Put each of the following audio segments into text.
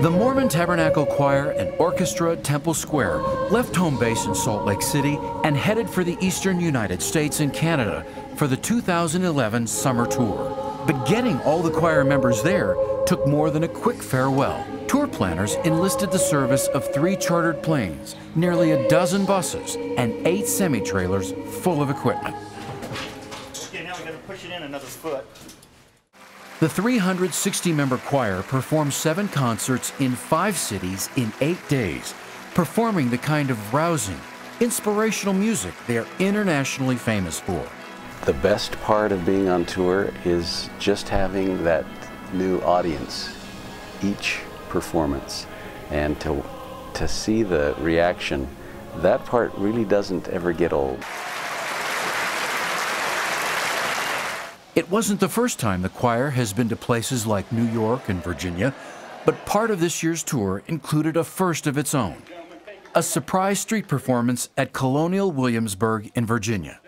The Mormon Tabernacle Choir and Orchestra at Temple Square left home base in Salt Lake City and headed for the eastern United States and Canada for the 2011 summer tour. But getting all the choir members there took more than a quick farewell. Tour planners enlisted the service of 3 chartered planes, nearly a dozen buses, and 8 semi-trailers full of equipment. Okay, now we got to push it in another foot. The 360-member choir performed 7 concerts in 5 cities in 8 days, performing the kind of rousing, inspirational music they are internationally famous for. The best part of being on tour is just having that new audience each performance, and to see the reaction. That part really doesn't ever get old. It wasn't the first time the choir has been to places like New York and Virginia, but part of this year's tour included a first of its own, a surprise street performance at Colonial Williamsburg in Virginia.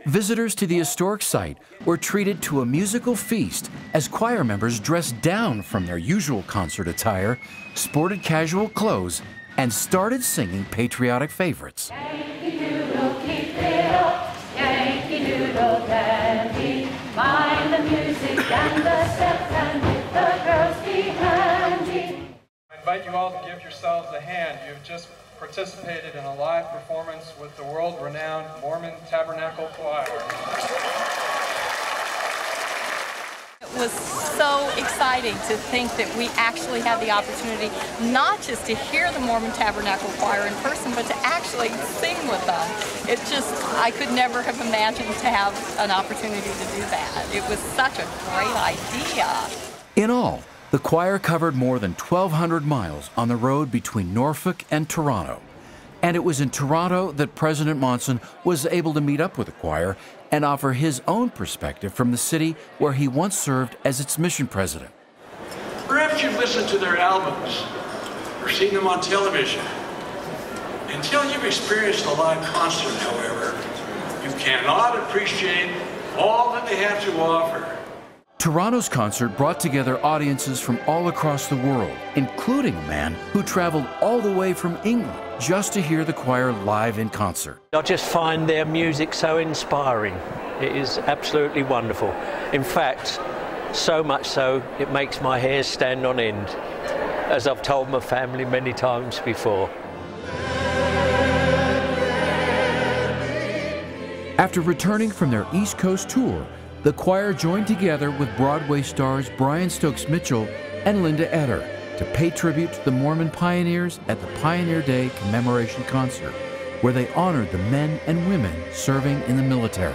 Visitors to the historic site were treated to a musical feast as choir members dressed down from their usual concert attire, sported casual clothes, and started singing patriotic favorites. Yankee Doodle, keep it up, Yankee Doodle dandy, mind the music and the steps and with the girls behind me. I invite you all to give yourselves a hand. You've just participated in a live performance with the world-renowned Mormon Tabernacle Choir. It was so exciting to think that we actually had the opportunity not just to hear the Mormon Tabernacle Choir in person, but to actually sing with them. It just, I could never have imagined to have an opportunity to do that. It was such a great idea. In all, the choir covered more than 1,200 miles on the road between Norfolk and Toronto. And it was in Toronto that President Monson was able to meet up with the choir and offer his own perspective from the city where he once served as its mission president. Perhaps you've listened to their albums or seen them on television. Until you've experienced a live concert, however, you cannot appreciate all that they have to offer. Toronto's concert brought together audiences from all across the world, including a man who traveled all the way from England just to hear the choir live in concert. I just find their music so inspiring. It is absolutely wonderful. In fact, so much so, it makes my hair stand on end, as I've told my family many times before. After returning from their East Coast tour, the choir joined together with Broadway stars Brian Stokes Mitchell and Linda Eder to pay tribute to the Mormon pioneers at the Pioneer Day Commemoration Concert, where they honored the men and women serving in the military.